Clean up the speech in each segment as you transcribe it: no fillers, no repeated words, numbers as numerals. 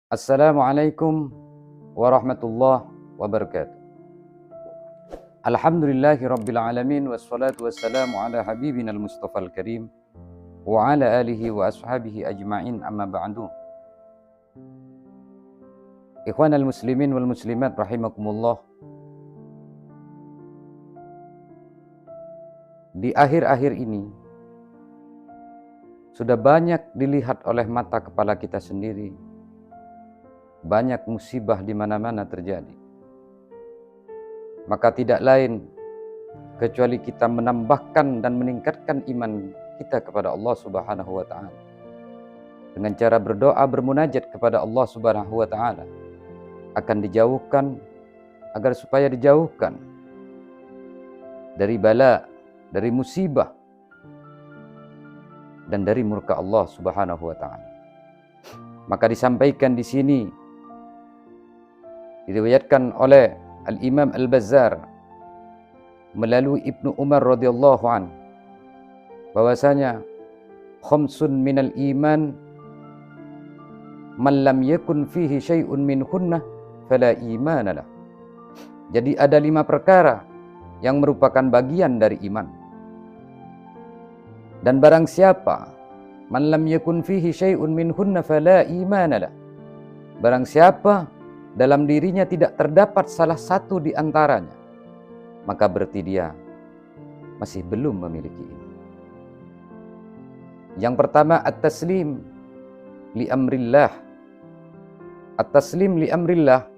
Assalamualaikum warahmatullahi wabarakatuh. Alhamdulillahi rabbil alamin, wassalatu wassalamu ala habibina al-mustafa al-karim wa ala alihi wa ashabihi ajma'in, amma ba'du. Ikhwanal muslimin wal muslimat rahimakumullah. Di akhir-akhir ini sudah banyak dilihat oleh mata kepala kita sendiri. Banyak musibah di mana-mana terjadi. Maka tidak lain kecuali kita menambahkan dan meningkatkan iman kita kepada Allah Subhanahu wa taala dengan cara berdoa, bermunajat kepada Allah Subhanahu wa taala akan dijauhkan, agar supaya dijauhkan dari bala, dari musibah dan dari murka Allah Subhanahu wa taala. Maka disampaikan di sini, diriwayatkan oleh Al-Imam Al-Bazzar melalui Ibnu Umar radhiyallahu an, bahwasanya khamsun minal iman man lam yakun fihi syai'un minhunna fala imana lah. Jadi ada 5 perkara yang merupakan bagian dari iman. Dan barang siapa man lam yakun fihi syai'un minhunna fala imana lah, barang siapa dalam dirinya tidak terdapat salah satu di antaranya, maka berarti dia masih belum memiliki iman. Yang pertama, at-taslim li amrillah. At-taslim li amrillah,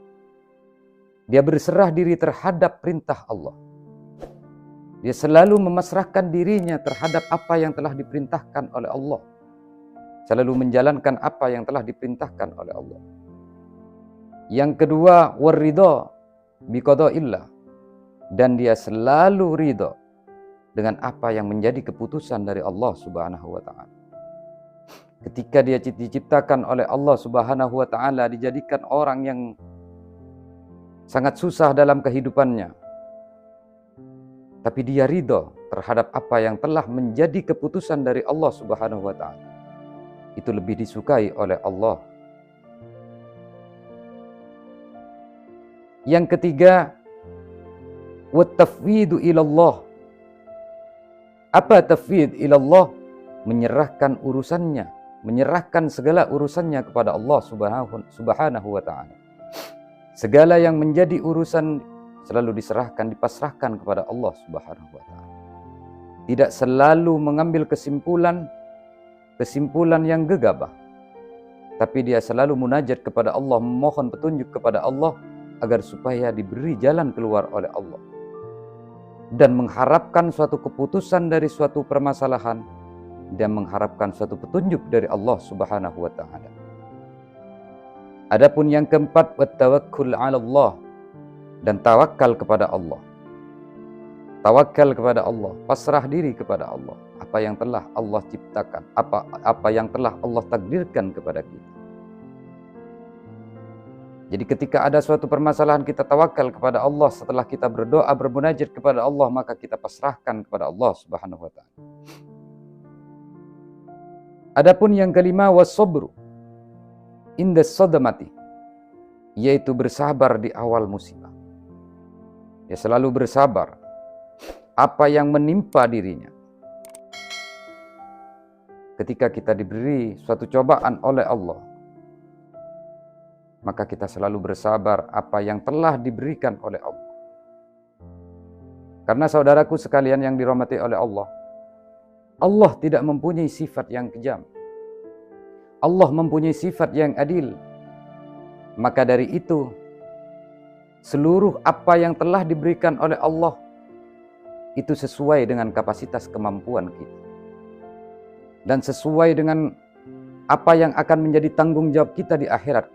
dia berserah diri terhadap perintah Allah. Dia selalu memasrahkan dirinya terhadap apa yang telah diperintahkan oleh Allah. Selalu menjalankan apa yang telah diperintahkan oleh Allah. Yang kedua, waridha biqada'illah, dan dia selalu ridha dengan apa yang menjadi keputusan dari Allah Subhanahu wa taala. Ketika dia diciptakan oleh Allah Subhanahu wa taala, dijadikan orang yang sangat susah dalam kehidupannya, tapi dia ridha terhadap apa yang telah menjadi keputusan dari Allah Subhanahu wa taala. Itu lebih disukai oleh Allah. Yang ketiga, wat-tafwidu ilallah. Apa tafwid ilallah? Menyerahkan urusannya, menyerahkan segala urusannya kepada Allah Subhanahu wa taala. Segala yang menjadi urusan selalu diserahkan, dipasrahkan kepada Allah Subhanahu wa taala. Tidak selalu mengambil kesimpulan yang gegabah, tapi dia selalu munajat kepada Allah, memohon petunjuk kepada Allah agar supaya diberi jalan keluar oleh Allah, dan mengharapkan suatu keputusan dari suatu permasalahan, dan mengharapkan suatu petunjuk dari Allah Subhanahu wa taala. Adapun yang keempat, wattawakkul 'ala Allah, dan tawakal kepada Allah. Tawakal kepada Allah, pasrah diri kepada Allah. Apa yang telah Allah ciptakan, apa yang telah Allah takdirkan kepada kita. Jadi ketika ada suatu permasalahan, kita tawakal kepada Allah. Setelah kita berdoa, bermunajat kepada Allah, maka kita pasrahkan kepada Allah Subhanahu wa taala. Adapun yang kelima, was-sabru inda sadamati, yaitu bersabar di awal musibah. Dia selalu bersabar apa yang menimpa dirinya. Ketika kita diberi suatu cobaan oleh Allah, maka kita selalu bersabar apa yang telah diberikan oleh Allah. Karena saudaraku sekalian yang dirahmati oleh Allah, Allah tidak mempunyai sifat yang kejam. Allah mempunyai sifat yang adil. Maka dari itu, seluruh apa yang telah diberikan oleh Allah itu sesuai dengan kapasitas kemampuan kita, dan sesuai dengan apa yang akan menjadi tanggung jawab kita di akhirat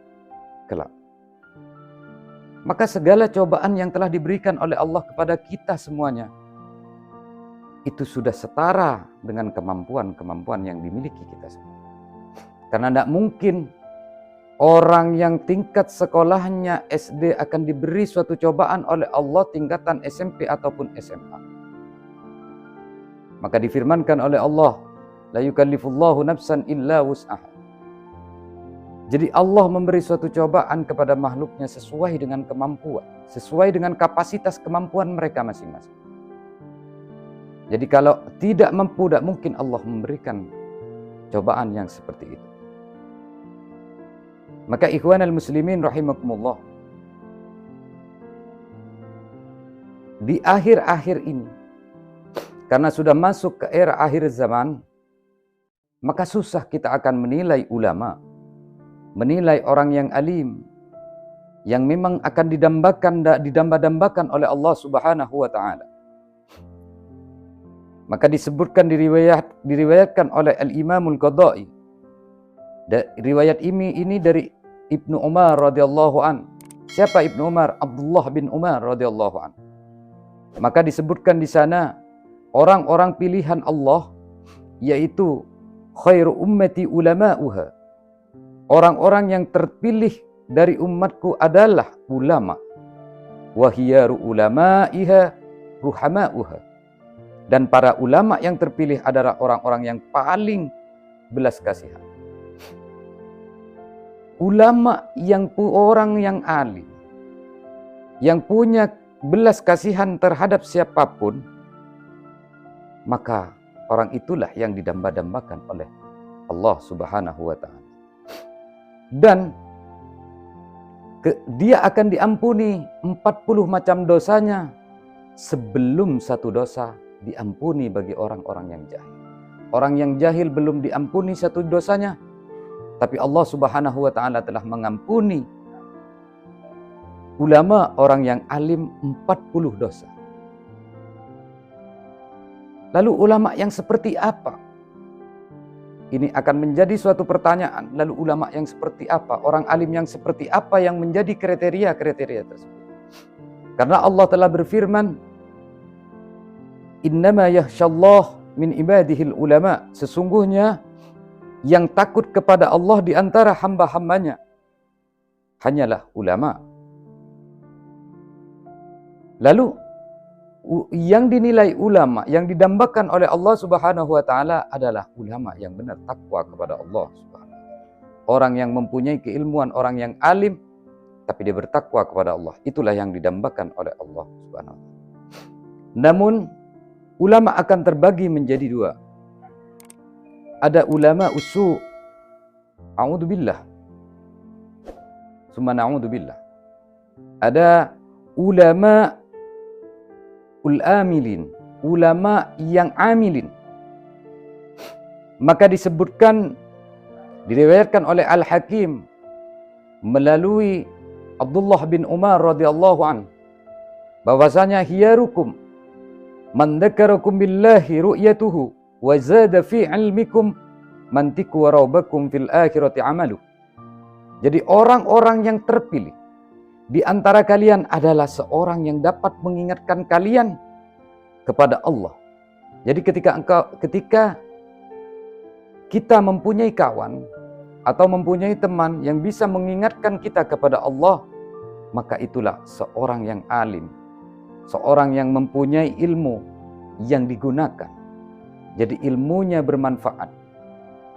kelak. Maka segala cobaan yang telah diberikan oleh Allah kepada kita semuanya, itu sudah setara dengan kemampuan-kemampuan yang dimiliki kita semua. Karena tidak mungkin orang yang tingkat sekolahnya SD akan diberi suatu cobaan oleh Allah tingkatan SMP ataupun SMA. Maka difirmankan oleh Allah, la yukallifullahu nafsan illa wus'aha. Jadi Allah memberi suatu cobaan kepada makhluknya sesuai dengan kemampuan, sesuai dengan kapasitas kemampuan mereka masing-masing. Jadi kalau tidak mampu, tidak mungkin Allah memberikan cobaan yang seperti itu. Maka ikhwanal muslimin rahimakumullah, di akhir-akhir ini, karena sudah masuk ke era akhir zaman, maka susah kita akan menilai ulama, menilai orang yang alim, yang memang akan didamba-dambakan oleh Allah Subhanahu wa Ta'ala. Maka disebutkan diriwayatkan oleh Al-Imamul Qadai. Riwayat ini dari Ibnu Umar radhiyallahu an. Siapa Ibnu Umar? Abdullah bin Umar radhiyallahu an. Maka disebutkan di sana orang-orang pilihan Allah, yaitu khairu ummati ulama'uha. Orang-orang yang terpilih dari umatku adalah ulama. Wa khiyaru ulama'iha ruhama'uha. Dan para ulama yang terpilih adalah orang-orang yang paling belas kasihan. Ulama yang orang yang alim, yang punya belas kasihan terhadap siapapun, maka orang itulah yang didamba-dambakan oleh Allah Subhanahu wa Ta'ala. Dan dia akan diampuni 40 macam dosanya sebelum satu dosa diampuni bagi orang-orang yang jahil. Orang yang jahil belum diampuni satu dosanya, tapi Allah Subhanahu wa Ta'ala telah mengampuni ulama orang yang alim 40 dosa. Lalu ulama yang seperti apa? Ini akan menjadi suatu pertanyaan. Lalu ulama yang seperti apa? Orang alim yang seperti apa yang menjadi kriteria-kriteria tersebut? Karena Allah telah berfirman, "Innama yakhshallah min ibadihil ulama." Sesungguhnya yang takut kepada Allah di antara hamba-hambanya hanyalah ulama. Lalu yang dinilai ulama, yang didambakan oleh Allah Subhanahu wa Ta'ala adalah ulama yang benar takwa kepada Allah Subhanahu wa Ta'ala. Orang yang mempunyai keilmuan, orang yang alim, tapi dia bertakwa kepada Allah. Itulah yang didambakan oleh Allah Subhanahu wa Ta'ala. Namun ulama akan terbagi menjadi dua. Ada ulama usu, a'udzubillah, summa na'udzubillah. Ada ulama ul-amilin, ulama yang amilin. Maka disebutkan, diriwayatkan oleh Al-Hakim melalui Abdullah bin Umar radhiyallahu an, bahwasanya hiyarukum man dzakarakum billahi ru'yatuhu wa zada fi ilmikum mantiku wa raubakum fil akhirati amalu. Jadi orang-orang yang terpilih di antara kalian adalah seorang yang dapat mengingatkan kalian kepada Allah. Jadi ketika kita mempunyai kawan atau mempunyai teman yang bisa mengingatkan kita kepada Allah, maka itulah seorang yang alim, seorang yang mempunyai ilmu yang digunakan. Jadi ilmunya bermanfaat.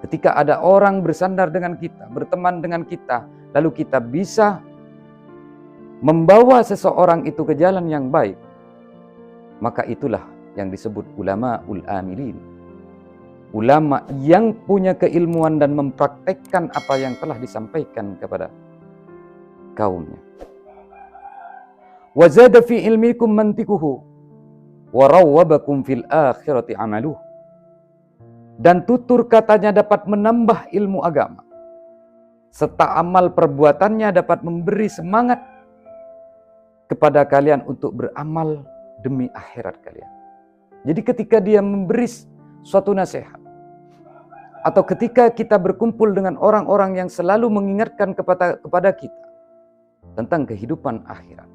Ketika ada orang bersandar dengan kita, berteman dengan kita, lalu kita bisa membawa seseorang itu ke jalan yang baik, maka itulah yang disebut ulama ul-amilin. Ulama yang punya keilmuan dan mempraktekkan apa yang telah disampaikan kepada kaumnya. Wa zada fi ilmikum mantikuhu wa rawwabakum fil akhirati amaluh. Dan tutur katanya dapat menambah ilmu agama, serta amal perbuatannya dapat memberi semangat kepada kalian untuk beramal demi akhirat kalian. Jadi ketika dia memberi suatu nasihat, atau ketika kita berkumpul dengan orang-orang yang selalu mengingatkan kepada kita tentang kehidupan akhirat,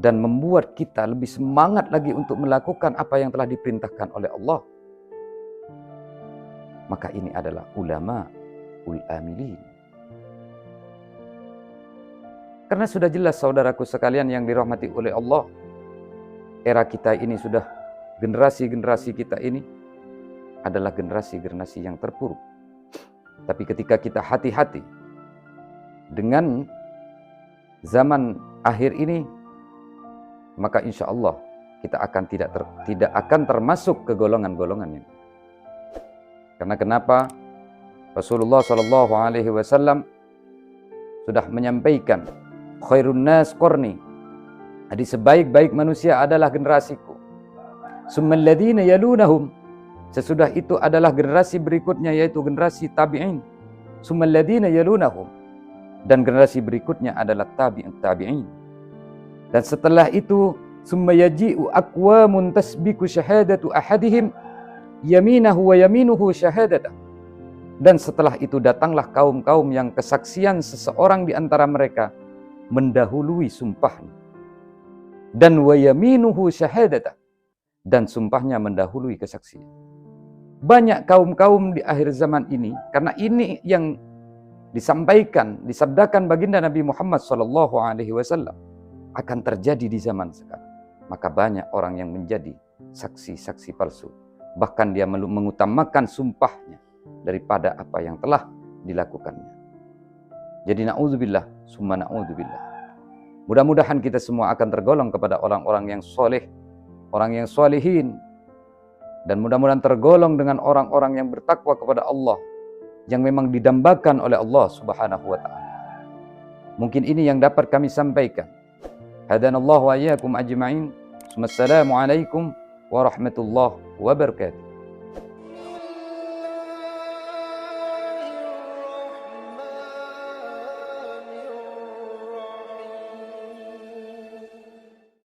dan membuat kita lebih semangat lagi untuk melakukan apa yang telah diperintahkan oleh Allah, maka ini adalah ulama ul-amilin. Karena sudah jelas saudaraku sekalian yang dirahmati oleh Allah, era kita ini sudah, generasi-generasi kita ini adalah generasi-generasi yang terpuruk. Tapi ketika kita hati-hati dengan zaman akhir ini, maka insya Allah kita akan tidak akan termasuk ke golongan-golongan ini. Karena kenapa? Rasulullah Shallallahu Alaihi Wasallam sudah menyampaikan, khairun nas qarni, jadi sebaik-baik manusia adalah generasiku. Summal ladzina yalunahum, sesudah itu adalah generasi berikutnya, yaitu generasi tabi'in. Summal ladzina yalunahum, dan generasi berikutnya adalah tabi'in. Dan setelah itu, summa yaji'u aqwamun tasbiku syahadatu ahadihim yaminahu wa yaminuhu syahadata. Dan setelah itu datanglah kaum-kaum yang kesaksian seseorang di antara mereka mendahului sumpahnya. Dan wa yaminuhu syahadata, dan sumpahnya mendahului kesaksian. Banyak kaum-kaum di akhir zaman ini, karena ini yang disampaikan, disabdakan baginda Nabi Muhammad SAW akan terjadi di zaman sekarang. Maka banyak orang yang menjadi saksi-saksi palsu. Bahkan dia mengutamakan sumpahnya daripada apa yang telah dilakukannya. Jadi na'udzubillah, summa na'udzubillah. Mudah-mudahan kita semua akan tergolong kepada orang-orang yang soleh, orang yang solehin, dan mudah-mudahan tergolong dengan orang-orang yang bertakwa kepada Allah, yang memang didambakan oleh Allah Subhanahu wa ta'ala. Mungkin ini yang dapat kami sampaikan. Hadanallahu wa iyyakum ajma'in. Wassalamualaikum warahmatullahi wabarakatuh.